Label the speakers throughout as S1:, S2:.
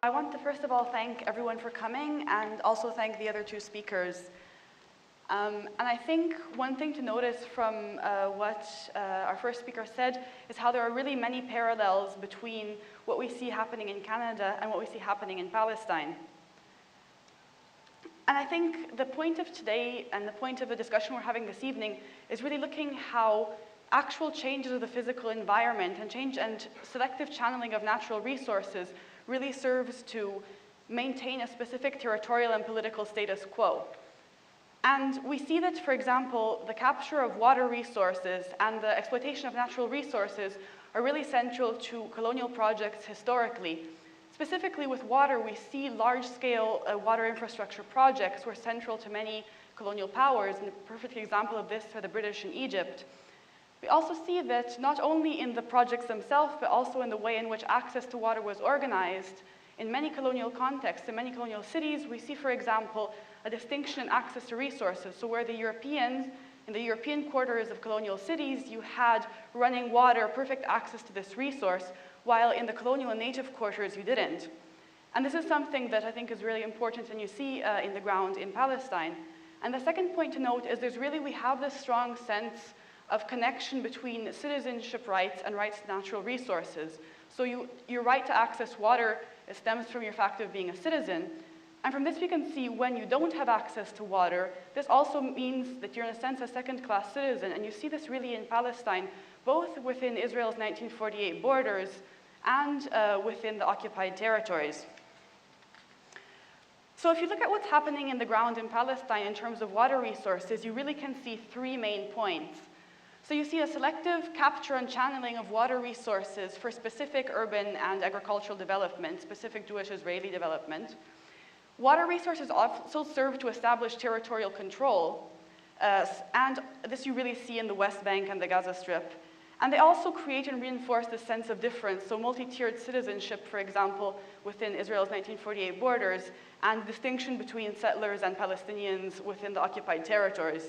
S1: I want to first of all thank everyone for coming and also thank the other two speakers. And I think one thing to notice from what our first speaker said is how there are really many parallels between what we see happening in Canada and what we see happening in Palestine. And I think the point of today and the point of the discussion we're having this evening is really looking how actual changes of the physical environment and selective channeling of natural resources really serves to maintain a specific territorial and political status quo. And we see that, for example, the capture of water resources and the exploitation of natural resources are really central to colonial projects historically. Specifically with water, we see large-scale water infrastructure projects were central to many colonial powers, and a perfect example of this are the British in Egypt. We also see that not only in the projects themselves, but also in the way in which access to water was organized. In many colonial contexts, in many colonial cities, we see, for example, a distinction in access to resources. So where the Europeans, in the European quarters of colonial cities, you had running water, perfect access to this resource, while in the colonial and native quarters, you didn't. And this is something that I think is really important and you see in the ground in Palestine. And the second point to note is we have this strong sense of connection between citizenship rights and rights to natural resources. So your right to access water stems from your fact of being a citizen. And from this we can see when you don't have access to water, this also means that you're in a sense a second-class citizen. And you see this really in Palestine, both within Israel's 1948 borders and within the occupied territories. So if you look at what's happening in the ground in Palestine in terms of water resources, you really can see three main points. So you see a selective capture and channeling of water resources for specific urban and agricultural development, specific Jewish-Israeli development. Water resources also serve to establish territorial control, and this you really see in the West Bank and the Gaza Strip. And they also create and reinforce this sense of difference, so multi-tiered citizenship, for example, within Israel's 1948 borders, and distinction between settlers and Palestinians within the occupied territories.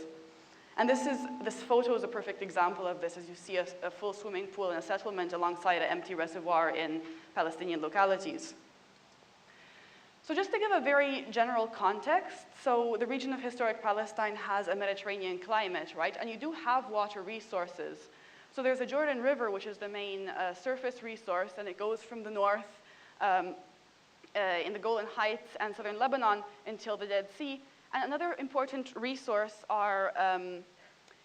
S1: And this photo is a perfect example of this, as you see a full swimming pool in a settlement alongside an empty reservoir in Palestinian localities. So just to give a very general context, so the region of historic Palestine has a Mediterranean climate, right? And you do have water resources. So there's a Jordan River, which is the main surface resource, and it goes from the north in the Golan Heights and southern Lebanon until the Dead Sea. And another important resource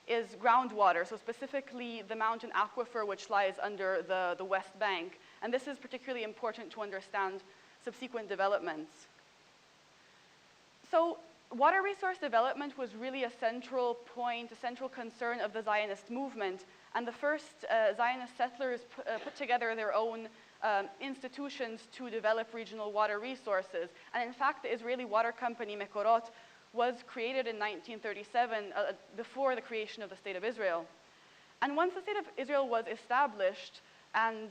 S1: is groundwater, so specifically the mountain aquifer which lies under the West Bank. And this is particularly important to understand subsequent developments. So water resource development was really a central point, a central concern of the Zionist movement. And the first Zionist settlers put together their own institutions to develop regional water resources. And in fact, the Israeli water company Mekorot was created in 1937, before the creation of the State of Israel. And once the State of Israel was established, and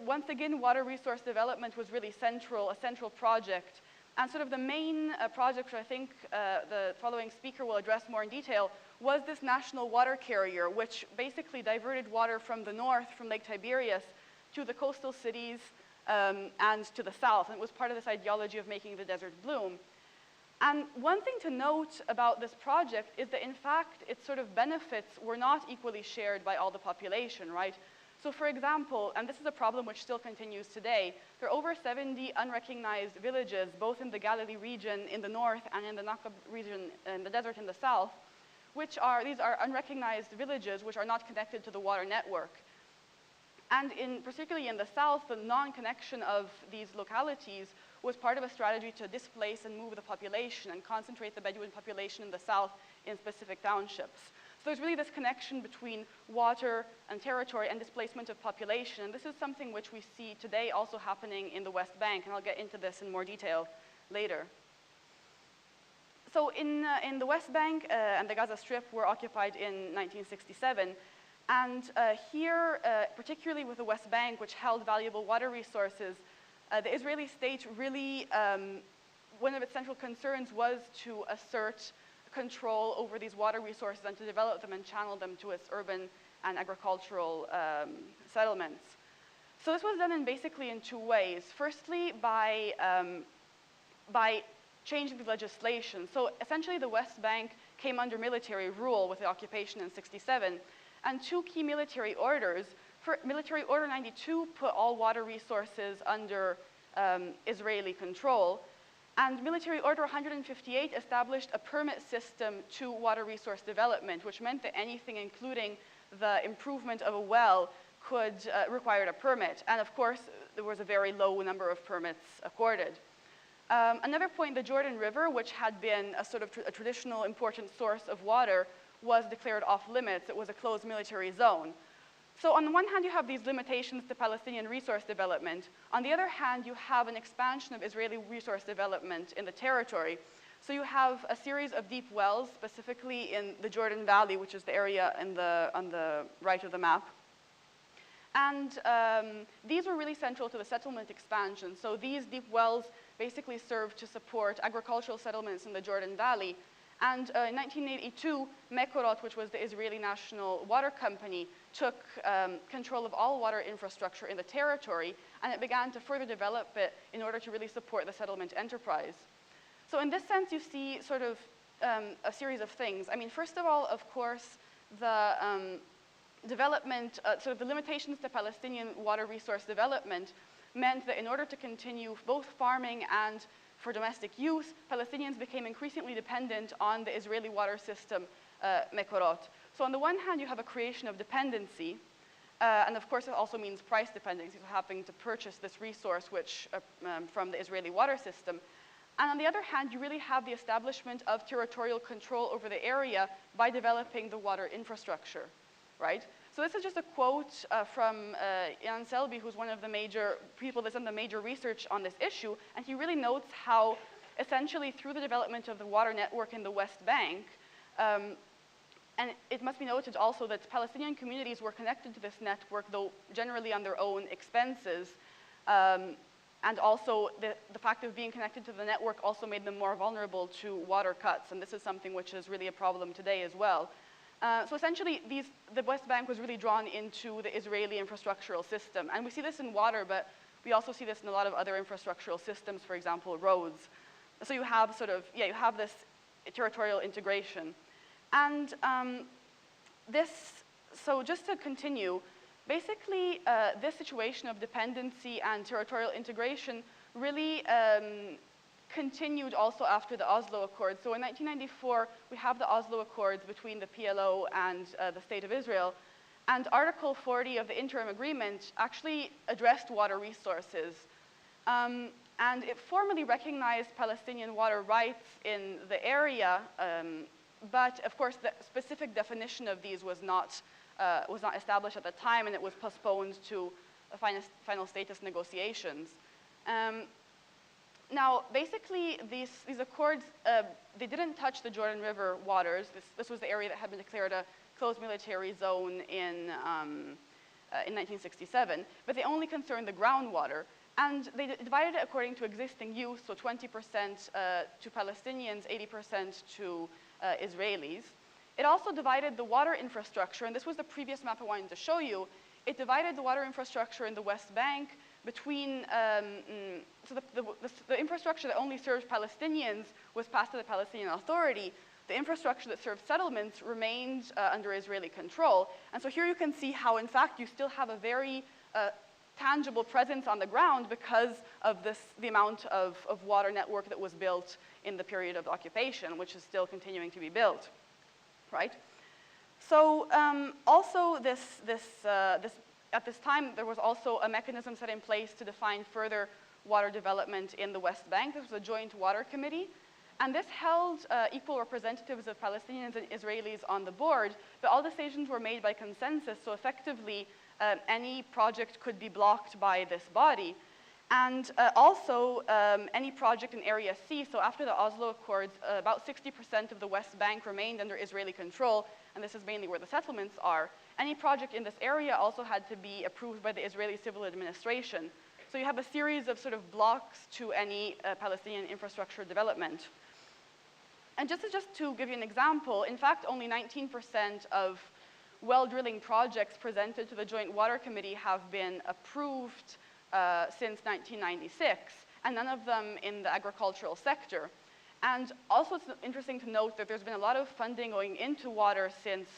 S1: once again, water resource development was really a central project. And sort of the main project, which I think the following speaker will address more in detail, was this national water carrier, which basically diverted water from the north, from Lake Tiberias, to the coastal cities and to the south. And it was part of this ideology of making the desert bloom. And one thing to note about this project is that, in fact, its sort of benefits were not equally shared by all the population, right? So, for example, and this is a problem which still continues today, there are over 70 unrecognized villages, both in the Galilee region in the north and in the Nakab region in the desert in the south, these are unrecognized villages which are not connected to the water network. And particularly in the south, the non-connection of these localities was part of a strategy to displace and move the population and concentrate the Bedouin population in the south in specific townships. So there's really this connection between water and territory and displacement of population. And this is something which we see today also happening in the West Bank, and I'll get into this in more detail later. So in the West Bank and the Gaza Strip were occupied in 1967. And here, particularly with the West Bank, which held valuable water resources, the Israeli state really, one of its central concerns was to assert control over these water resources and to develop them and channel them to its urban and agricultural settlements. So this was done basically in two ways. Firstly, by changing the legislation. So essentially the West Bank came under military rule with the occupation in '67, and two key military orders. Military Order 92 put all water resources under Israeli control, and Military Order 158 established a permit system to water resource development, which meant that anything including the improvement of a well could require a permit. And of course, there was a very low number of permits accorded. Another point, the Jordan River, which had been a sort of a traditional important source of water, was declared off limits. It was a closed military zone. So on the one hand, you have these limitations to Palestinian resource development. On the other hand, you have an expansion of Israeli resource development in the territory. So you have a series of deep wells, specifically in the Jordan Valley, which is the area on the right of the map. And these were really central to the settlement expansion. So these deep wells basically served to support agricultural settlements in the Jordan Valley. And in 1982, Mekorot, which was the Israeli National Water Company, took control of all water infrastructure in the territory, and it began to further develop it in order to really support the settlement enterprise. So in this sense, you see sort of a series of things. I mean, first of all, of course, the development, sort of the limitations to Palestinian water resource development meant that in order to continue both farming and for domestic use, Palestinians became increasingly dependent on the Israeli water system, Mekorot. So on the one hand, you have a creation of dependency, and of course it also means price dependency, so having to purchase this resource which, from the Israeli water system. And on the other hand, you really have the establishment of territorial control over the area by developing the water infrastructure, right? So this is just a quote from Ian Selby, who's one of the major people that's done the major research on this issue, and he really notes how essentially through the development of the water network in the West Bank, and it must be noted also that Palestinian communities were connected to this network, though generally on their own expenses, and also the fact of being connected to the network also made them more vulnerable to water cuts, and this is something which is really a problem today as well. So essentially, the West Bank was really drawn into the Israeli infrastructural system. And we see this in water, but we also see this in a lot of other infrastructural systems, for example, roads. So you have sort of, you have this territorial integration. And so just to continue, basically, this situation of dependency and territorial integration really continued also after the Oslo Accords. So in 1994, we have the Oslo Accords between the PLO and the State of Israel. And Article 40 of the interim agreement actually addressed water resources. And it formally recognized Palestinian water rights in the area, but of course the specific definition of these was not established at the time, and it was postponed to final status negotiations. Now, basically, these accords, they didn't touch the Jordan River waters. This was the area that had been declared a closed military zone in 1967, but they only concerned the groundwater. And they divided it according to existing use, so 20% to Palestinians, 80% to Israelis. It also divided the water infrastructure, and this was the previous map I wanted to show you. It divided the water infrastructure in the West Bank between, so the infrastructure that only served Palestinians was passed to the Palestinian Authority. The infrastructure that served settlements remained under Israeli control. And so here you can see how, in fact, you still have a very tangible presence on the ground because of the amount of water network that was built in the period of occupation, which is still continuing to be built, right? So also at this time, there was also a mechanism set in place to define further water development in the West Bank. This was a joint water committee. And this held equal representatives of Palestinians and Israelis on the board, but all decisions were made by consensus, so effectively any project could be blocked by this body. And also any project in Area C, so after the Oslo Accords, about 60% of the West Bank remained under Israeli control, and this is mainly where the settlements are. Any project in this area also had to be approved by the Israeli civil administration. So you have a series of sort of blocks to any Palestinian infrastructure development. And just to give you an example, in fact, only 19% of well drilling projects presented to the Joint Water Committee have been approved since 1996, and none of them in the agricultural sector. And also it's interesting to note that there's been a lot of funding going into water since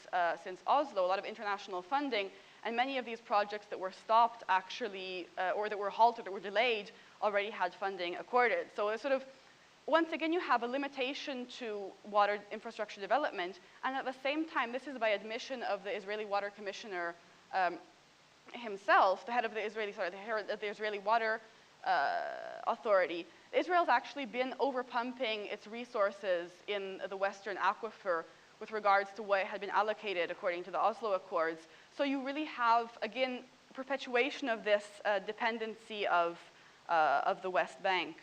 S1: Oslo, a lot of international funding, and many of these projects that were stopped actually, or that were halted or were delayed, already had funding accorded. So it's sort of, once again, you have a limitation to water infrastructure development, and at the same time, this is by admission of the Israeli Water Commissioner himself, the head of the Israeli Water Authority. Israel's actually been overpumping its resources in the Western Aquifer with regards to what had been allocated according to the Oslo Accords. So you really have, again, perpetuation of this dependency of the West Bank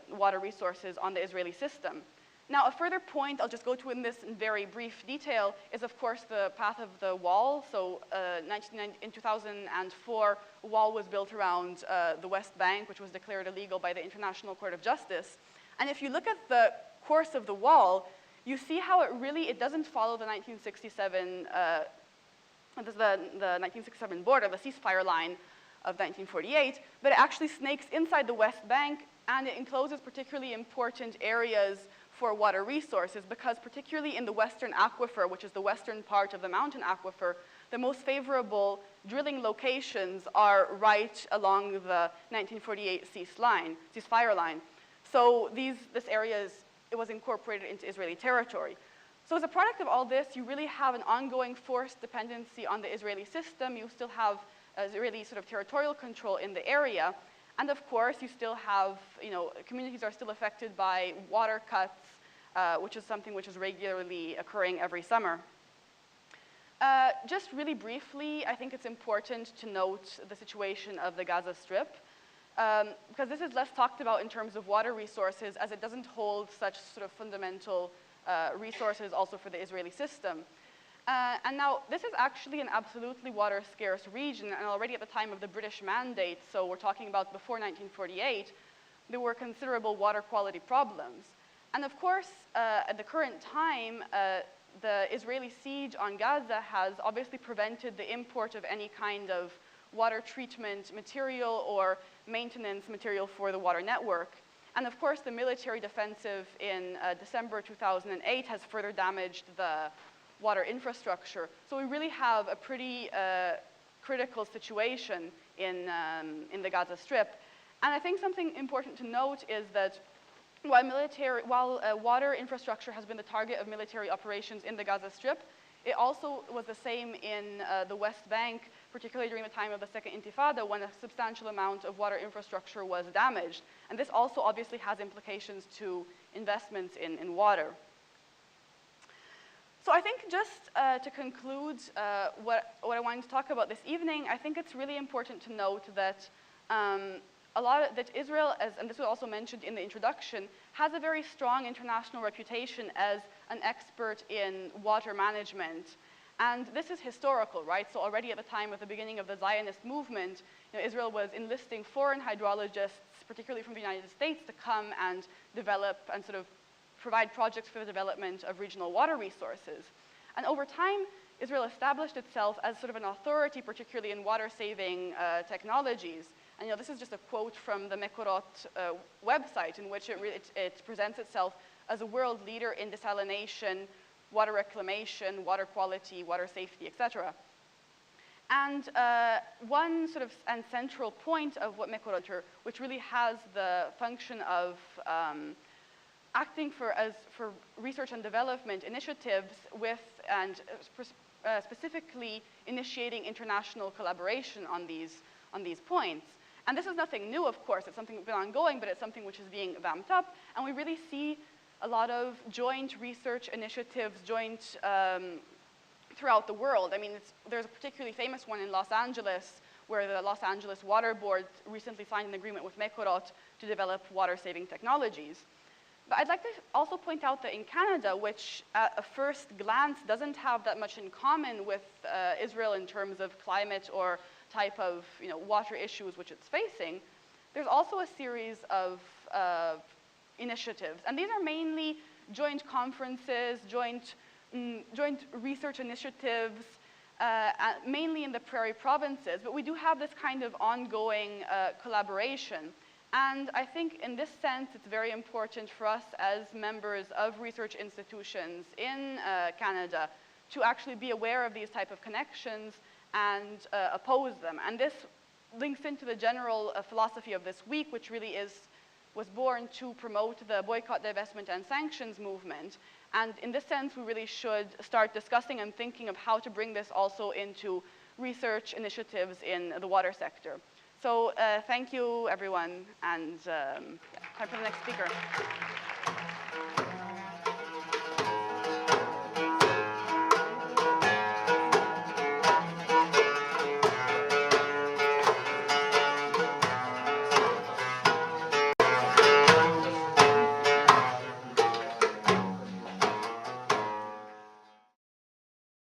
S1: water resources on the Israeli system. Now, a further point I'll just go to in this in very brief detail is, of course, the path of the wall. So in 2004, a wall was built around the West Bank, which was declared illegal by the International Court of Justice. And if you look at the course of the wall, you see how it doesn't follow the 1967, the 1967 border, the ceasefire line of 1948, but it actually snakes inside the West Bank, and it encloses particularly important areas for water resources, because particularly in the Western Aquifer, which is the western part of the mountain aquifer, the most favorable drilling locations are right along the 1948 ceasefire line. So this area it was incorporated into Israeli territory. So as a product of all this, you really have an ongoing forced dependency on the Israeli system. You still have Israeli sort of territorial control in the area. And of course, you still have, communities are still affected by water cuts, which is something which is regularly occurring every summer. Just really briefly, I think it's important to note the situation of the Gaza Strip, because this is less talked about in terms of water resources, as it doesn't hold such sort of fundamental resources also for the Israeli system. And now, this is actually an absolutely water-scarce region, and already at the time of the British Mandate, so we're talking about before 1948, there were considerable water quality problems. And of course, at the current time, the Israeli siege on Gaza has obviously prevented the import of any kind of water treatment material or maintenance material for the water network. And of course, the military defensive in December 2008 has further damaged the water infrastructure. So we really have a pretty critical situation in the Gaza Strip. And I think something important to note is that while water infrastructure has been the target of military operations in the Gaza Strip, it also was the same in the West Bank, particularly during the time of the Second Intifada, when a substantial amount of water infrastructure was damaged. And this also obviously has implications to investments in water. So I think just to conclude what I wanted to talk about this evening, I think it's really important to note that that Israel, and this was also mentioned in the introduction, has a very strong international reputation as an expert in water management. And this is historical, right? So already at the time of the beginning of the Zionist movement, Israel was enlisting foreign hydrologists, particularly from the United States, to come and develop and sort of provide projects for the development of regional water resources. And over time, Israel established itself as sort of an authority, particularly in water-saving technologies. And this is just a quote from the Mekorot website, in which it presents itself as a world leader in desalination, water reclamation, water quality, water safety, etc. And one sort of central point of what Mekorot, which really has the function of acting for research and development initiatives and specifically initiating international collaboration on these points. And this is nothing new, of course. It's something that's been ongoing, but it's something which is being vamped up. And we really see a lot of joint research initiatives, throughout the world. I mean, there's a particularly famous one in Los Angeles, where the Los Angeles Water Board recently signed an agreement with Mekorot to develop water-saving technologies. But I'd like to also point out that in Canada, which at a first glance doesn't have that much in common with Israel in terms of climate or type of water issues which it's facing, there's also a series of initiatives. And these are mainly joint conferences, joint research initiatives, mainly in the prairie provinces, but we do have this kind of ongoing collaboration. And I think in this sense, it's very important for us as members of research institutions in Canada to actually be aware of these type of connections and oppose them. And this links into the general philosophy of this week, which really was born to promote the boycott, divestment, and sanctions movement. And in this sense, we really should start discussing and thinking of how to bring this also into research initiatives in the water sector. So thank you, everyone, and time for the next speaker.